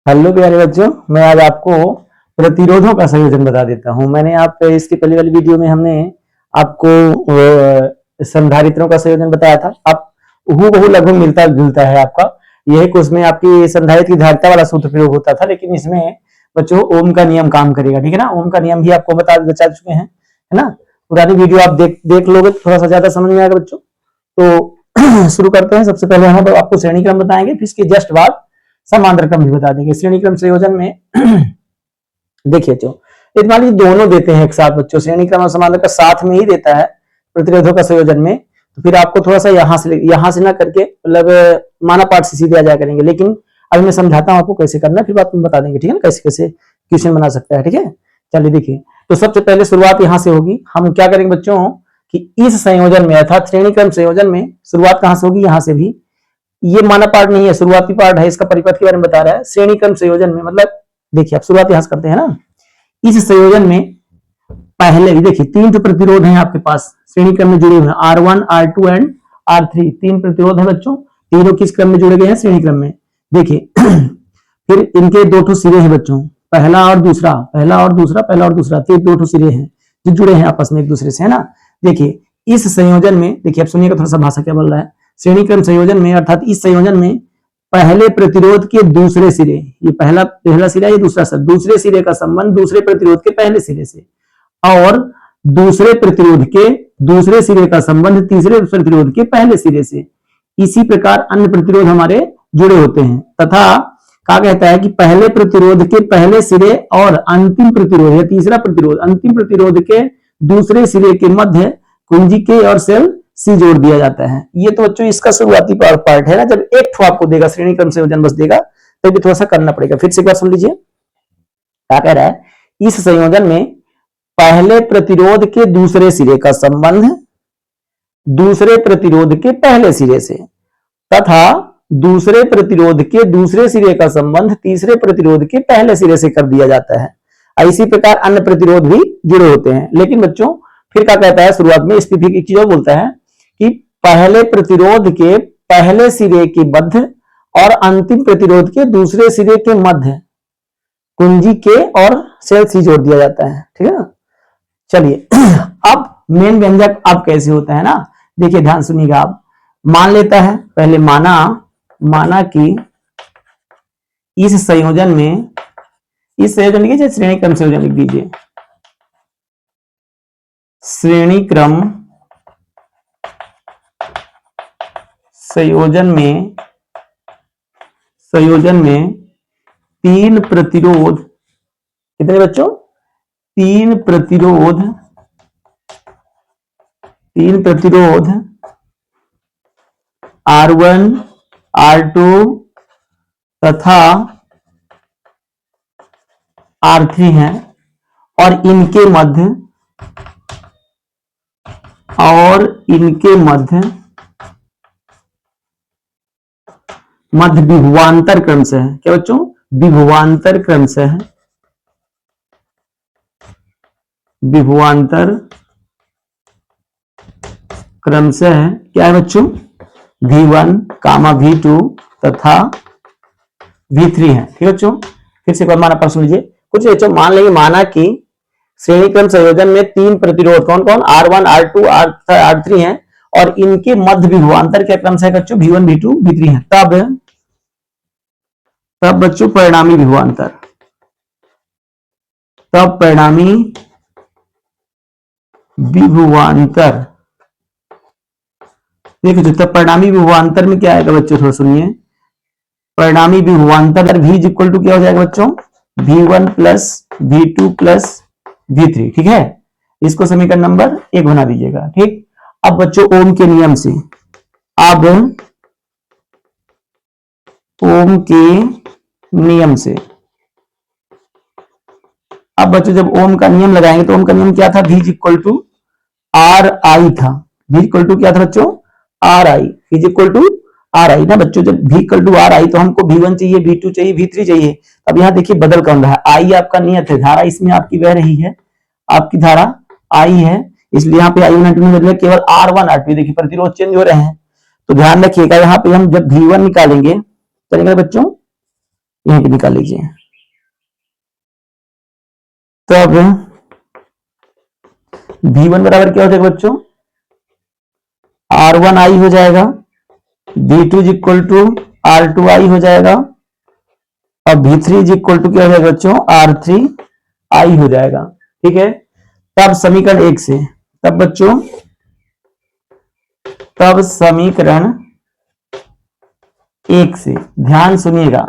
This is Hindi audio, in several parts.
हेलो प्यारे बच्चों, मैं आज आपको प्रतिरोधों का संयोजन बता देता हूं। मैंने आप इसकी पहले वाली वीडियो में हमने आपको संधारित्रों का संयोजन बताया था। अब हूबहू लगभग मिलता जुलता है आपका। यह कि उसमें आपकी संधारित्र की धारिता वाला सूत्र प्रयोग होता था, लेकिन इसमें बच्चों ओम का नियम काम करेगा। ठीक है ना, ओम का नियम भी आपको बता चुके हैं, है ना। पुरानी वीडियो आप देख लोगे तो थोड़ा सा ज्यादा समझ में आएगा बच्चों। तो शुरू करते हैं। सबसे पहले हम आपको श्रेणी क्रम बताएंगे, फिर इसके जस्ट बाद समांतर क्रम भी बता देंगे। श्रेणी क्रम संयोजन में देखिए जो मान लीजिए दोनों देते हैं एक साथ बच्चों, श्रेणी क्रम और समांतर का साथ में ही देता है प्रतिरोधों का संयोजन में, तो फिर आपको थोड़ा सा यहां से ना करके मतलब माना पाठ से सीधे आ जाया करेंगे। लेकिन अभी मैं समझाता हूं आपको कैसे करना है, फिर बात में बता देंगे। ठीक है ना, कैसे कैसे क्वेश्चन बना सकता है। ठीक है, चलिए देखिए। तो सबसे पहले शुरुआत यहां से होगी। हम क्या करेंगे बच्चों कि इस संयोजन में अर्थात श्रेणी क्रम संयोजन में शुरुआत कहां से होगी, यहां से भी। ये माना पार्ट नहीं है, शुरुआती पार्ट है, इसका परिपथ के बारे में बता रहा है। श्रेणी क्रम संयोजन में मतलब देखिए आप शुरुआत यहां से करते हैं ना। इस संयोजन में पहले देखिए तीन जो प्रतिरोध हैं आपके पास श्रेणी क्रम में जुड़े हुए हैं, R1 R2 एंड R3। तीन प्रतिरोध है बच्चों, तीनों किस क्रम में जुड़े गए हैं, श्रेणी क्रम में। देखिए फिर इनके दो ठो सिरे हैं बच्चों, पहला और दूसरा, पहला और दूसरा, पहला और दूसरा, तीन दो ठो सिरे हैं जो जुड़े हैं आपस में एक दूसरे से, है ना। देखिए इस संयोजन में देखिए, आप सुनिएगा थोड़ा सा भाषा क्या बोल रहा है। श्रेणी क्रम संयोजन में अर्थात इस संयोजन में पहले प्रतिरोध के दूसरे सिरे, ये पहला सिरा, ये दूसरा सिरा, दूसरे सिरे का संबंध दूसरे प्रतिरोध के पहले सिरे से, और दूसरे प्रतिरोध के दूसरे सिरे का संबंध तीसरे प्रतिरोध के पहले सिरे से। इसी प्रकार अन्य प्रतिरोध हमारे जुड़े होते हैं। तथा क्या कहता है कि पहले प्रतिरोध के पहले सिरे और अंतिम प्रतिरोध या तीसरा प्रतिरोध अंतिम प्रतिरोध के दूसरे सिरे के मध्य कुंजी के और सेल सी जोड़ दिया जाता है। ये तो बच्चों इसका शुरुआती पार्ट है ना। जब एक ठो आपको देगा श्रेणी क्रम संयोजन बस देगा तो भी थोड़ा सा करना पड़ेगा। फिर से एक बार सुन लीजिए क्या कह रहा है। इस संयोजन में पहले प्रतिरोध के दूसरे सिरे का संबंध दूसरे प्रतिरोध के पहले सिरे से, तथा दूसरे प्रतिरोध के दूसरे सिरे का संबंध तीसरे प्रतिरोध के पहले सिरे से कर दिया जाता है। इसी प्रकार अन्य प्रतिरोध भी जुड़े होते हैं। लेकिन बच्चों फिर क्या कहता है, शुरुआत में स्थिति एक चीज बोलता है कि पहले प्रतिरोध के पहले सिरे के मध्य और अंतिम प्रतिरोध के दूसरे सिरे के मध्य कुंजी के और सेल सी जोड़ दिया जाता है। ठीक है ना। चलिए अब मेन व्यंजक अब कैसे होता है ना, देखिए ध्यान सुनिएगा। आप मान लेता है, पहले माना कि इस संयोजन में, इस संयोजन लिखिए श्रेणी क्रम संयोजन लिख दीजिए, श्रेणी क्रम संयोजन में तीन प्रतिरोध, कितने बच्चों, तीन प्रतिरोध R1 R2 तथा R3 हैं, और इनके मध्य विभवांतर क्रम से है। क्या बच्चों, विभवांतर क्रम से है, विभवांतर क्रम से है। क्या है बच्चों, V1, V2 तथा V3 है। ठीक है बच्चों, फिर से एक बार माना प्रश्न लीजिए। कुछ बच्चों मान लेंगे, माना कि श्रेणी क्रम संयोजन में तीन प्रतिरोध कौन कौन, R1 R2 R3 हैं, और इनके मध्य विभवांतर क्या क्रम से है बच्चों, V1 V2 V3 है। तब बच्चों परिणामी विभवांतर, देखिए तब परिणामी विभवांतर में क्या आएगा बच्चों, थोड़ा सुनिए। परिणामी विभवांतर V इक्वल टू क्या हो जाएगा बच्चों, V1 plus V2 plus V3। ठीक है, इसको समीकरण नंबर 1 बना दीजिएगा। ठीक, अब बच्चों ओम के नियम से, अब बच्चों जब ओम का नियम लगाएंगे तो ओम का नियम क्या था, V इक्वल टू RI था। V इक्वल टू क्या था बच्चों, RI, V equal to RI ना बच्चों। जब V इक्वल टू RI तो हमको V1 चाहिए, V2 चाहिए, V3 चाहिए। अब यहाँ देखिए बदल कौन रहा है, I आपका नियत है, धारा इसमें आपकी बह रही है, आपकी धारा I है, इसलिए यहाँ पे I1 में बदले केवल R1 R2। देखिए प्रतिरोध चेंज हो रहे हैं, तो ध्यान रखिएगा। यहाँ पे हम जब V1 निकालेंगे चलेगा बच्चों, यहीं पे निकाल लीजिए। तो अब V1 बराबर क्या हो जाएगा बच्चों, R1I हो जाएगा, V2 is equal to R2I हो जाएगा, और V3 इज इक्वल टू क्या हो जाएगा बच्चों, R3I हो जाएगा। ठीक है, तब समीकरण 1 से, तब बच्चों, तब समीकरण 1 से ध्यान सुनिएगा।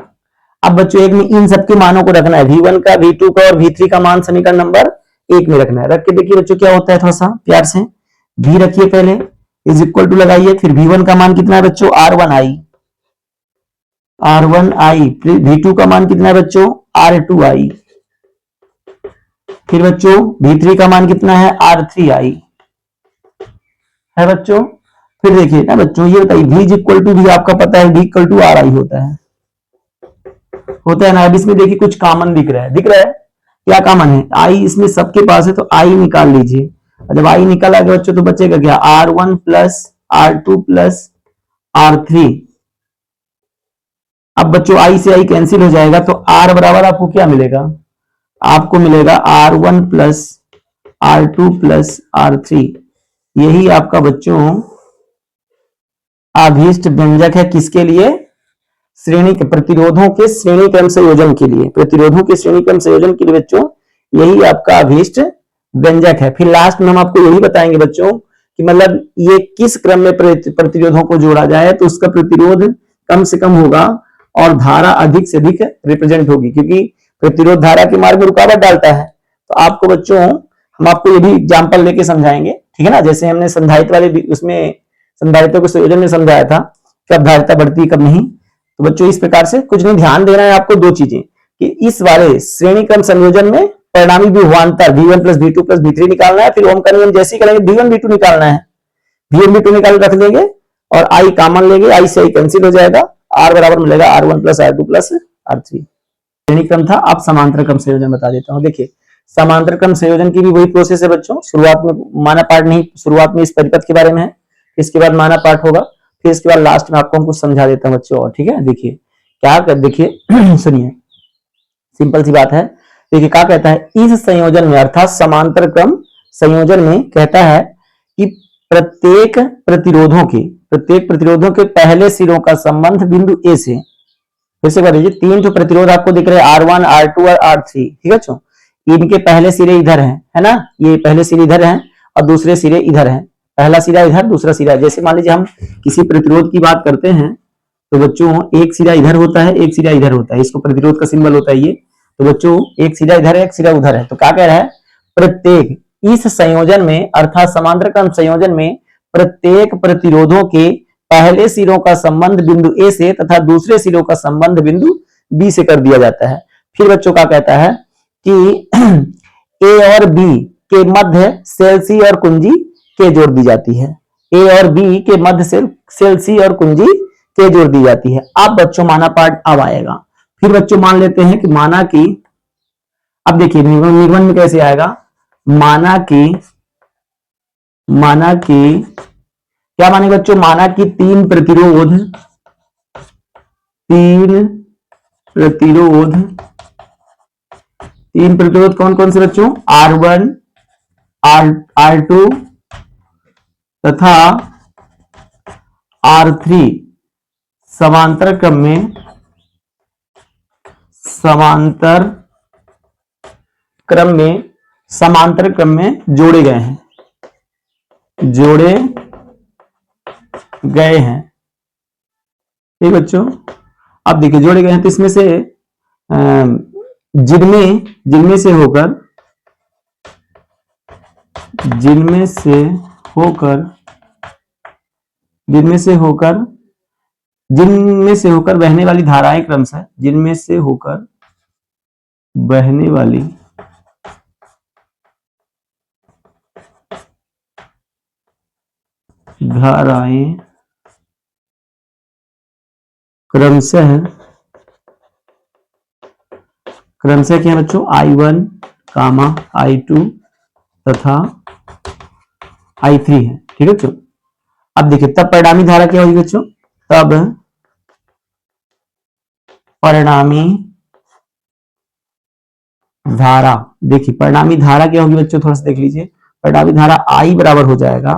अब बच्चों एक में इन सबके मानों को रखना है, V1 का, V2 का और V3 का मान समीकरण नंबर 1 में रखना है। रख के देखिए बच्चों क्या होता है, थोड़ा सा प्यार से। V रखिए पहले, इज इक्वल टू लगाइए, फिर V1 का मान कितना है बच्चों, R1I, V2 का मान कितना है बच्चों, R2I, फिर बच्चों V3 का मान कितना है, R3I है बच्चों। फिर देखिए ना बच्चों, ये बताइए V इज इक्वल टू, भी आपका पता है V इक्वल टू RI होता है ना। अब इसमें देखिए कुछ कॉमन दिख रहा है, क्या कॉमन है, I इसमें सबके पास है, तो I निकाल लीजिए। जब I निकाला गया बच्चों तो बचेगा क्या, R1 plus R2 plus R3। अब बच्चों I से I कैंसिल हो जाएगा, तो R बराबर आपको क्या मिलेगा, आपको मिलेगा R1 plus R2 plus R3। यही आपका बच्चों अभीष्ट व्यंजक है, किसके लिए, श्रेणी के प्रतिरोधों के श्रेणी क्रम संयोजन के लिए, प्रतिरोधों के श्रेणी क्रम संयोजन के लिए बच्चों यही आपका अभीष्ट व्यंजक है। फिर लास्ट में हम आपको यही बताएंगे बच्चों कि मतलब ये किस क्रम में प्रतिरोधों को जोड़ा जाए तो उसका प्रतिरोध कम से कम होगा और धारा अधिक से अधिक रिप्रेजेंट होगी, क्योंकि प्रतिरोध धारा के मार्ग में रुकावट डालता है। तो आपको बच्चों हम आपको ये भी एग्जाम्पल लेके समझाएंगे, ठीक है ना। जैसे हमने संधारित्र वाले उसमें संधारित्रों के संयोजन में समझाया था, कब धारिता बढ़ती कब नहीं। तो बच्चों इस प्रकार से कुछ नहीं, ध्यान देना है आपको दो चीजें, कि इस वाले श्रेणी क्रम संयोजन में परिणामी विभवांतर V1 plus V2 plus V3 निकालना है। फिर ओम का नियम जैसे ही करेंगे V1 V2 निकालना है, V1 V2 निकाल रख देंगे और I कॉमन लेंगे, I से I कैंसिल हो जाएगा, R बराबर मिलेगा R1 plus R2 plus R3। श्रेणी क्रम था, अब समांतर क्रम संयोजन बता देता हूं। देखिए समांतर क्रम संयोजन की भी वही प्रोसेस है बच्चों, शुरुआत में माना पाठ नहीं, शुरुआत में इस परिपथ के बारे में है, इसके बाद माना पाठ होगा, फिर इसके बाद लास्ट में आपको हम कुछ समझा देता हूं बच्चों और, ठीक है। देखिए क्या कर, देखिए सुनिए, सिंपल सी बात है। देखिए क्या कहता है, इस संयोजन में अर्थात समांतर क्रम संयोजन में कहता है कि प्रत्येक प्रतिरोधों के पहले सिरों का संबंध बिंदु ए से, फिर से कर दीजिए, 3 जो प्रतिरोध आपको दिख रहे हैं R1 R2 और R3, ठीक है बच्चों, इनके पहले सिरे इधर हैं, है ना, ये पहले सिरे इधर हैं और दूसरे सिरे इधर हैं, पहला सिरा इधर दूसरा सिरा। जैसे मान लीजिए हम किसी प्रतिरोध की बात करते हैं तो बच्चों एक सिरा इधर होता है, एक सिरा इधर होता है, इसको प्रतिरोध का सिंबल होता है ये। तो बच्चों एक सिरा इधर है, एक सिरा उधर है, तो क्या कह रहा है, प्रत्येक इस संयोजन में अर्थात समांतर क्रम संयोजन में प्रत्येक प्रतिरोधों के पहले सिरों का संबंध बिंदु ए से तथा दूसरे सिरों का संबंध बिंदु बी से कर दिया जाता है। फिर बच्चों का कहता है कि ए और बी के मध्य सेल सी और कुंजी के जोड़ दी जाती है, ए और बी के मध्य सेल सी और कुंजी के जोड़ दी जाती है। अब बच्चों माना पाठ अब आएगा। फिर बच्चों मान लेते हैं कि माना कि, अब देखिए निगमन में कैसे आएगा, माना कि क्या माने बच्चों, माना कि तीन प्रतिरोध कौन कौन से बच्चों, R1 R2 तथा R3 समांतर क्रम में जोड़े गए हैं, ठीक बच्चों। अब देखिए जोड़े गए हैं तो इसमें से जिनमें से होकर बहने वाली धाराएं क्रमशः, जिनमें से होकर बहने वाली धाराएं क्रमशः क्या बच्चों, I1, I2 तथा I3 है, ठीक है बच्चों। अब देखिए तब परिणामी धारा क्या होगी बच्चों, तब परिणामी धारा, देखिए परिणामी धारा क्या होगी बच्चों, थोड़ा सा देख लीजिए। परिणामी धारा I बराबर हो जाएगा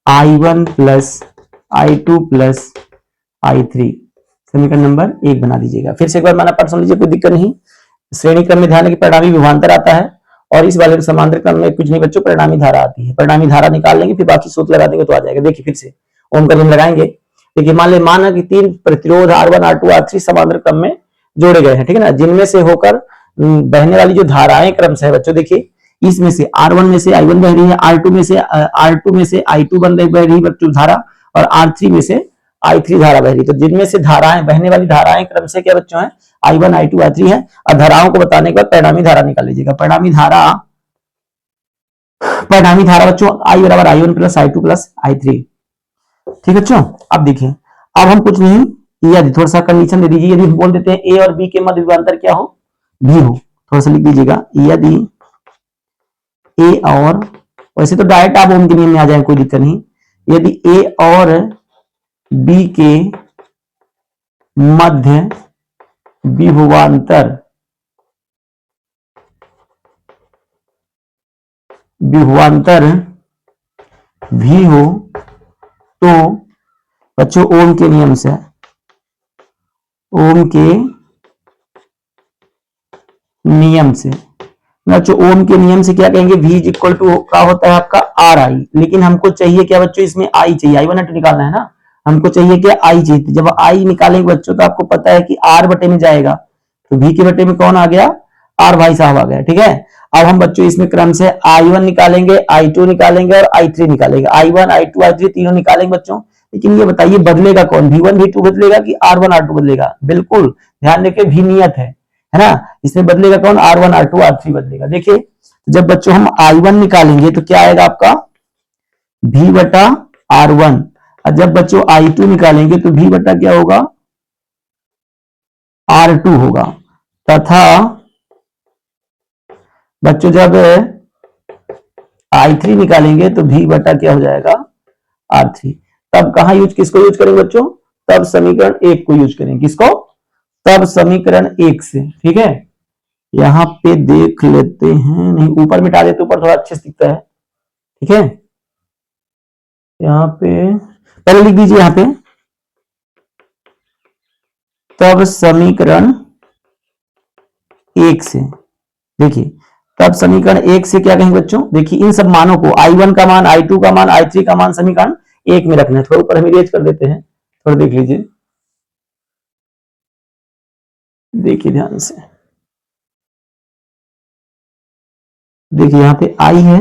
I1 plus I2 plus I3। समीकरण नंबर 1 बना दीजिएगा। फिर से एक बार माना पाठ सुन लीजिए, कोई दिक्कत नहीं। श्रेणी क्रम में ध्यान है कि परिणामी विभवांतर आता है और इस वाले समांतर क्रम में कुछ नहीं बच्चों, परिणामी धारा आती है। परिणामी धारा निकाल लेंगे, फिर बाकी सूत्र लगा देंगे तो आ जाएगा। देखिए फिर से ओम का नियम लगाएंगे। देखिए माना कि 3 प्रतिरोध R1 R2 R3 समांतर क्रम में जोड़े गए हैं, ठीक है ना, जिनमें से होकर बहने वाली जो धाराएं क्रम से है बच्चों, देखिए इसमें से R1 में से I1 बह रही है, R2 में से I2 बह रही बच्चों धारा, और R3 में से I3 धारा बह रही। तो जिनमें से धाराएं बहने वाली धाराएं क्रम से क्या बच्चों है, I1 I2 I3 है। और धाराओं को बताने के बाद परिणामी धारा निकाल लीजिएगा। परिणामी धारा बच्चों I बराबर I1 plus I2 plus I3। ठीक बच्चों, अब देखिए, अब हम कुछ नहीं, यदि थोड़ा सा कंडीशन दे दीजिए, यदि हम बोल देते हैं ए और बी के मध्य विभवांतर क्या हो, भी हो, थोड़ा सा लिख दीजिएगा। यदि ए और, वैसे तो डायरेक्ट आप ओम के नियम में आ जाए, कोई दिक्कत नहीं। यदि ए और बी के मध्य विभवांतर भी हो तो बच्चों ओम के नियम से, बच्चों ओम के नियम से क्या कहेंगे, V इज इक्वल टू का होता है आपका RI। लेकिन हमको चाहिए क्या बच्चों, इसमें I चाहिए, I1 I2 निकालना है ना, हमको चाहिए क्या, I चाहिए। जब I निकालेंगे बच्चों तो आपको पता है कि R बटे में जाएगा, तो V के बटे में कौन आ गया, R भाई साहब आ गया। ठीक है, अब हम बच्चों इसमें क्रम से I1 निकालेंगे, I2 निकालेंगे और I3 निकालेंगे। I1 I2 I3 तीनों निकालेंगे बच्चों। लेकिन ये बताइए बदलेगा कौन, V1 V2 बदलेगा कि R1 R2 बदलेगा? बिल्कुल ध्यान रखिए, V नियत है ना, इसमें बदलेगा कौन, R1 R2 R3 बदलेगा। देखिए जब बच्चों हम I1 निकालेंगे तो क्या आएगा आपका, V बटा R1, और जब बच्चों I2 निकालेंगे तो V बटा क्या होगा, R2 होगा। तथा बच्चों जब I3 निकालेंगे तो V बटा क्या हो जाएगा, R3। तब कहां किसको यूज करेंगे बच्चों, तब समीकरण 1 को यूज करेंगे। किसको, तब समीकरण 1 से। ठीक है, यहां पे देख लेते हैं, नहीं ऊपर मिटा देते, ऊपर थोड़ा अच्छे से दिखता है। ठीक है, यहां पे पहले लिख दीजिए, यहां पे तब समीकरण 1 से। देखिए तब समीकरण 1 से क्या कहेंगे बच्चों, देखिए इन सब मानों को, I1 का मान, I2 का मान, I3 का मान समीकरण 1 में रखना है। थोड़ा ऊपर हम इरेज कर देते हैं, थोड़ा देख लीजिए, देखिए ध्यान से, देखिए यहां पे I है,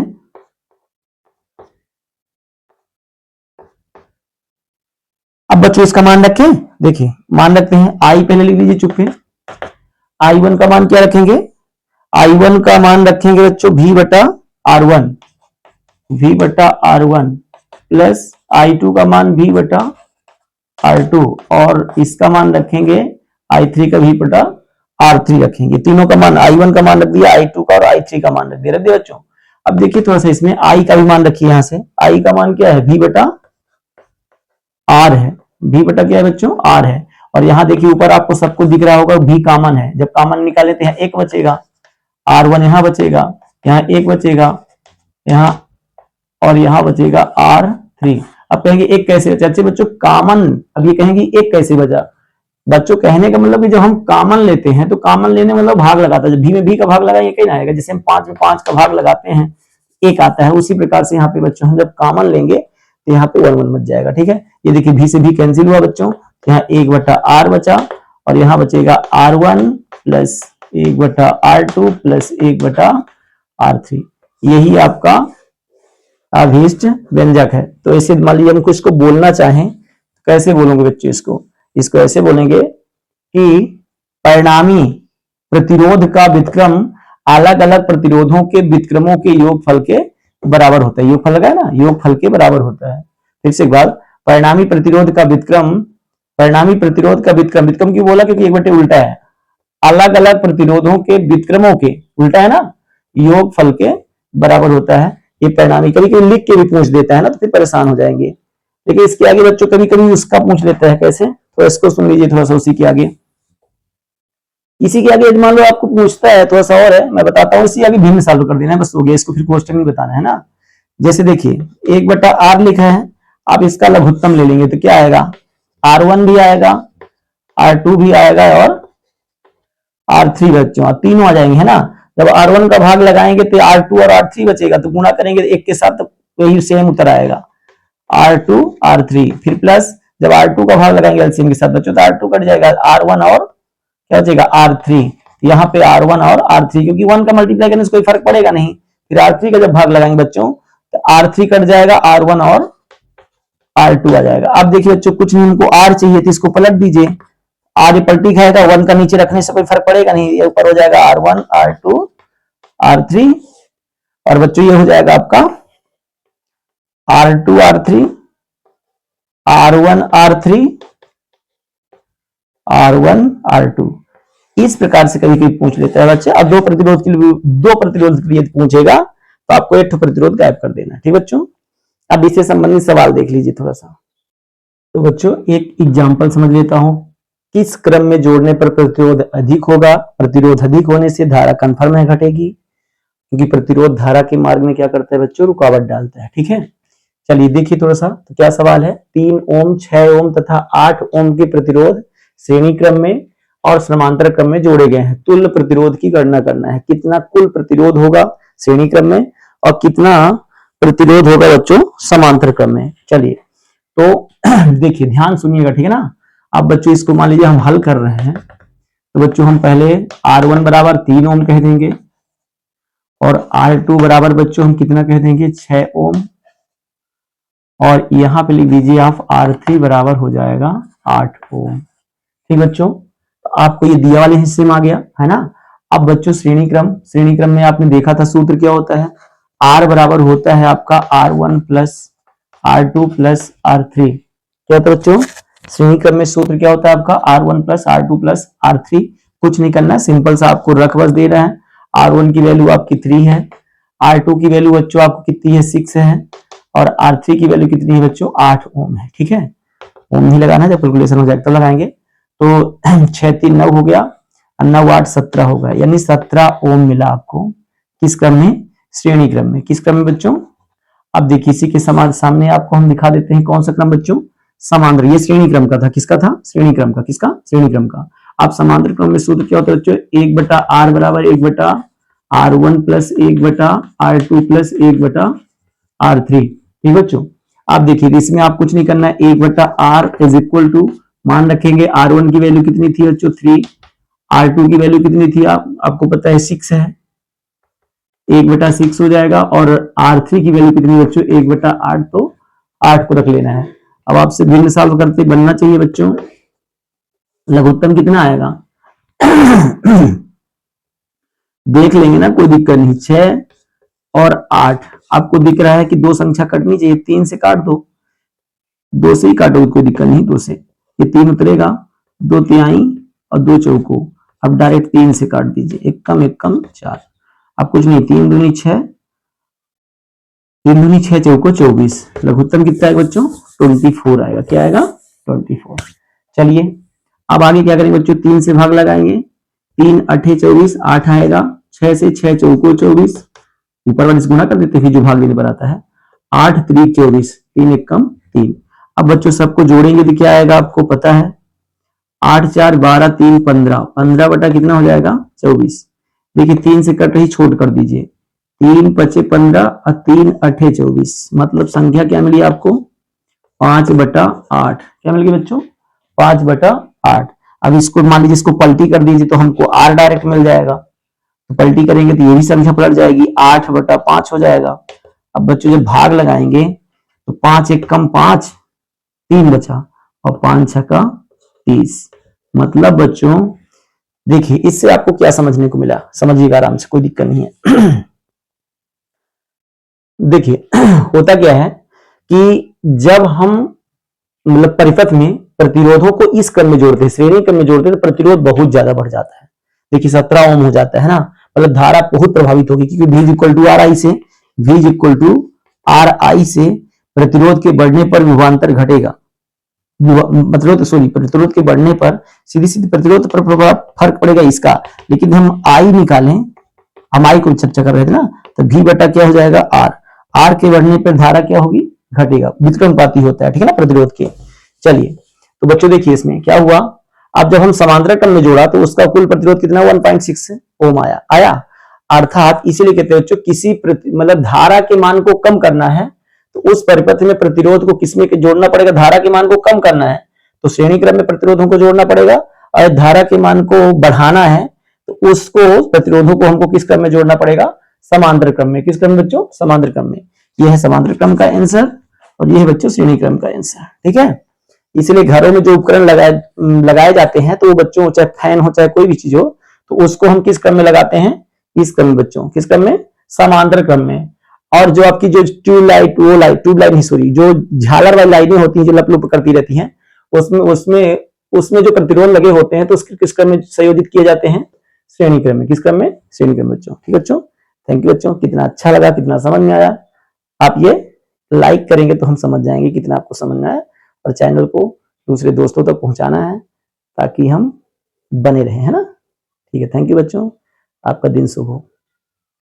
अब बच्चों इसका मान रखें। देखिए मान रखते हैं, I पहले लिख लीजिए चुप में। I1 का मान क्या रखेंगे, I1 का मान रखेंगे बच्चों V बटा R1, V बटा R1 प्लस I2 का मान V बटा R2, और इसका मान रखेंगे I3 का V बटा R3 रखेंगे। तीनों का मान, I1 का मान रख दिया, I2 का और I3 का मान रख दिया बच्चों। अब देखिए थोड़ा सा इसमें I का भी मान रखिए, यहां से I का मान क्या है, V बटा R है, V बटा क्या है बच्चों, R है। और यहां देखिए ऊपर आपको सबको दिख रहा होगा V कॉमन है, जब कॉमन निकाले तो यहाँ 1 बचेगा, R1 यहां बचेगा, यहाँ 1 बचेगा, यहाँ और यहां बचेगा R3। अब कहेंगे एक कैसे बचा, अच्छे बच्चों कॉमन, अब ये कहेंगे एक कैसे बचा। बच्चों कहने का मतलब कि जब हम कॉमन लेते हैं तो कॉमन लेने मतलब भाग लगाता है, जब भी में भी का भाग लगाएंगे कहीं ना आएगा, जैसे हम 5 में 5 का भाग लगाते हैं 1 आता है, उसी प्रकार से यहाँ पे बच्चों हम जब कॉमन लेंगे तो यहाँ पे 1 1 बच जाएगा। ठीक है, ये देखिए भी से भी कैंसिल हुआ बच्चों, यहाँ 1 बटा R बचा, और यहाँ बचेगा R1 प्लस 1 बटा R2 प्लस 1 बटा R3। यही आपका अभीष्ट व्यंजक है। तो ऐसे मान लीजिए हमको इसको बोलना चाहें, कैसे बोलोगे बच्चों, इसको ऐसे बोलेंगे कि परिणामी प्रतिरोध का व्युत्क्रम अलग अलग प्रतिरोधों के व्युत्क्रमों के योगफल के बराबर होता है। योगफल लगा है ना, योगफल के बराबर होता है। फिर से एक बार, परिणामी प्रतिरोध का व्युत्क्रम, व्युत्क्रम क्यों बोला, क्योंकि एक बटे उल्टा है, अलग अलग प्रतिरोधों के व्युत्क्रमों के, उल्टा है ना, योगफल के बराबर होता है। ये परिणामी कभी कभी लिख के भी पूछ देता है ना, तो फिर परेशान हो जाएंगे। लेकिन इसके आगे बच्चों कभी कभी उसका पूछ लेता है, कैसे, तो इसको सुन लीजिए थोड़ा सा उसी के आगे। इसी के आगे मान लो आपको पूछता है थोड़ा सा और है, मैं बताता हूँ, इसी आगे भिन्न सॉल्व कर देना है, बस हो गया, इसको फिर क्वेश्चन नहीं बताना है ना। जैसे देखिए 1/r लिखा है, आप इसका लघुत्तम ले लेंगे तो क्या आएगा, r1 भी आएगा, r2 भी आएगा और r3 बच्चों, तीनों आ जाएंगे है ना। जब r1 का भाग लगाएंगे तो r2 और r3 बचेगा, तो गुणा करेंगे एक के साथ तो वही सेम उत्तर आएगा, r2 r3, फिर प्लस जब r2 का भाग लगाएंगे एलसीएम के साथ बच्चों तो r2 कट जाएगा, r1 और क्या बचेगा r3, यहाँ पे r1 और r3, क्योंकि 1 का मल्टीप्लाई करने से कोई फर्क पड़ेगा नहीं, फिर r3 का जब भाग लगाएंगे बच्चों तो r3 कट जाएगा, r1 और r2 आ जाएगा। अब देखिए बच्चों कुछ नहीं, हमको r चाहिए तो इसको पलट दीजिए, r पलटी खाएगा, 1 का नीचे रखने से कोई फर्क पड़ेगा नहीं, ये ऊपर हो जाएगा r1 r2 r3, और बच्चों ये हो जाएगा आपका r2 r3 r1 r3 r1 r2। इस प्रकार से कभी कभी पूछ लेता है बच्चे। अब दो प्रतिरोध के लिए पूछेगा तो आपको एक प्रतिरोध गायब कर देना, ठीक बच्चों। अब इससे संबंधित सवाल देख लीजिए थोड़ा सा। तो बच्चों एक एग्जांपल समझ लेता हूं, किस क्रम में जोड़ने पर प्रतिरोध अधिक होगा, प्रतिरोध अधिक होने से धारा कन्फर्म है घटेगी, क्योंकि प्रतिरोध धारा के मार्ग में क्या करता है बच्चों, रुकावट डालता है, ठीक है। चलिए देखिए थोड़ा सा, तो क्या सवाल है, 3 ओम 6 ओम तथा 8 ओम के प्रतिरोध श्रेणी क्रम में और समांतर क्रम में जोड़े गए हैं, तुल्य प्रतिरोध की गणना करना है, कितना कुल प्रतिरोध होगा श्रेणी क्रम में और कितना प्रतिरोध होगा बच्चों समांतर क्रम में। चलिए तो देखिए ध्यान सुनिएगा, ठीक है ना। अब बच्चों इसको मान लीजिए हम हल कर रहे हैं, तो बच्चों हम पहले R1 बराबर 3 ओम कह देंगे और R2 बराबर बच्चों हम कितना कह देंगे 6 ओम, और यहां पे लिख दीजिए आप R3 बराबर हो जाएगा 8 ओम, ठीक बच्चों। तो आपको ये दिया वाले हिस्से में आ गया है ना। अब बच्चों श्रेणी क्रम में आपने देखा था सूत्र क्या होता है, R बराबर होता है आपका R1 plus R2 plus R3। क्या होता है बच्चों, श्रेणी क्रम में सूत्र क्या होता है आपका R1 plus R2 plus R3। कुछ नहीं करना, सिंपल सा आपको रख बस दे रहा है, R1 की वैल्यू आपकी 3 है, R2 की वैल्यू बच्चों आपको कितनी है 6 है, और R3 की वैल्यू कितनी है बच्चों 8 ओम है, ठीक है। ओम नहीं लगाना, जब कैलकुलेशन हो जाएगा तो लगाएंगे। तो 6 3 9 हो गया, 9 8 17 हो गया, यानी 17 ओम मिला आपको। किस क्रम में, श्रेणी क्रम में। किस क्रम में बच्चों, अब देखिए इसी के समान सामने आपको हम दिखा देते हैं कौन सा क्रम बच्चों, समांतर। ये श्रेणी क्रम का था, किसका था, श्रेणी क्रम का, किसका, श्रेणी क्रम का। अब समांतर क्रम में सूत्र क्या होता है बच्चों, 1/r बराबर 1/r1 plus 1/r2 plus 1/r3, ठीक बच्चों। आप देखिए इसमें आप कुछ नहीं करना है, 1/r इज इक्वल टू मान रखेंगे R1 की वैल्यू कितनी थी बच्चों 3, R2 की वैल्यू कितनी थी आपको पता है 6 है, 1/6 हो जाएगा, और R3 की वैल्यू कितनी बच्चों 1/8, तो 8 को रख लेना है। अब आपसे भिन्न सॉल्व करते बनना चाहिए बच्चों, लघुत्तम कितना आएगा देख लेंगे ना, कोई दिक्कत नहीं। 6 और 8 आपको दिख रहा है कि दो संख्या कटनी चाहिए, 3 से काट दो, 2 से ही काटो कोई दिक्कत नहीं, 2 से ये 3 उतरेगा, 2 तिहाई और 2 चौको। अब डायरेक्ट 3 से काट दीजिए, एक कम 4। अब कुछ नहीं, 3 दूनी 6, 3 दूनी 6 चौको 24। लघुत्तम कितना है बच्चों 24 आएगा, क्या आएगा 24। चलिए अब आगे क्या करेंगे बच्चों, 3 से भाग लगाएंगे, 3 8 24, 8 आएगा, 6 से 6 चौको 24, ऊपर वाले से गुणा कर देते हैं जो भाग लेने पर आता है, 8 3 24, 3 1 3। अब बच्चों सबको जोड़ेंगे तो क्या आएगा आपको पता है, 8 4 12 3 15, 15 बटा कितना हो जाएगा 24। देखिए 3 से कट रही, छोट कर दीजिए, 3 5 15 और 3 8 24, मतलब संख्या क्या मिली आपको 5/8। क्या मिल गई बच्चों 5/8। अब इसको मान लीजिए इसको पलटी कर दीजिए तो हमको r डायरेक्ट मिल जाएगा, तो पलटी करेंगे तो ये भी संख्या पलट जाएगी, 8/5 हो जाएगा। अब बच्चों जब भाग लगाएंगे तो 5 1 5, 3 बचा, और 5 6 30। मतलब बच्चों देखिए इससे आपको क्या समझने को मिला, समझिएगा आराम से, कोई दिक्कत नहीं है देखिए होता क्या है कि जब हम मतलब परिपथ में प्रतिरोधों को इस क्रम में जोड़ते हैं, श्रेणी क्रम में जोड़ते हैं, तो प्रतिरोध बहुत ज्यादा बढ़ जाता है। देखिए 17 ओम हो जाता है ना, मतलब धारा बहुत प्रभावित होगी, क्योंकि V equal to R I से प्रतिरोध के बढ़ने पर विभवांतर घटेगा, प्रतिरोध के बढ़ने पर सीधी सीधी प्रतिरोध पर फर्क पड़ेगा इसका, लेकिन हम आई निकालें, हम आई को चर्चा कर रहे थे ना, तो V बटा क्या हो जाएगा R, R के बढ़ने पर धारा क्या होगी, घटेगा, वितरणपाती होता है, ठीक है ना प्रतिरोध के। चलिए तो बच्चों देखिए इसमें क्या हुआ, अब जब हम समांतरा क्रम में जोड़ा तो उसका कुल प्रतिरोध कितना 1.6 ओम आया। अर्थात इसीलिए कहते हैं बच्चों किसी मतलब धारा के मान को कम करना है तो उस परिपथ में प्रतिरोध को किसमें जोड़ना पड़ेगा, धारा के मान को कम करना है तो श्रेणी क्रम में प्रतिरोधों को जोड़ना पड़ेगा, और धारा के मान को बढ़ाना है तो उसको प्रतिरोधों को हमको किस क्रम में जोड़ना पड़ेगा, समांतर क्रम में। किस क्रम में बच्चों, समांतर क्रम में। यह है समांतर क्रम का आंसर और यह है बच्चों श्रेणी क्रम का आंसर, ठीक है। इसलिए घरों में जो उपकरण लगाए जाते हैं तो वो बच्चों चाहे फैन हो चाहे कोई भी चीज हो तो उसको हम किस क्रम में लगाते हैं, इस क्रम में बच्चों, किस क्रम में, समांतर क्रम में। और जो आपकी जो ट्यूबलाइट नहीं सॉरी, जो झालर वाली लाइनें होती हैं जो लप लुप करती रहती हैं, उसमें जो प्रतिरोध लगे होते हैं तो उसके किस क्रम में संयोजित किए जाते हैं, श्रेणी क्रम में। किस क्रम में, श्रेणी क्रम बच्चों, ठीक है बच्चों। थैंक यू बच्चों, कितना अच्छा लगा, कितना समझ में आया। आप ये लाइक करेंगे तो हम समझ जाएंगे कितना आपको समझ में आया, और चैनल को दूसरे दोस्तों तक पहुंचाना है ताकि हम बने रहें, है ना। ठीक है, थैंक यू बच्चों, आपका दिन शुभ हो।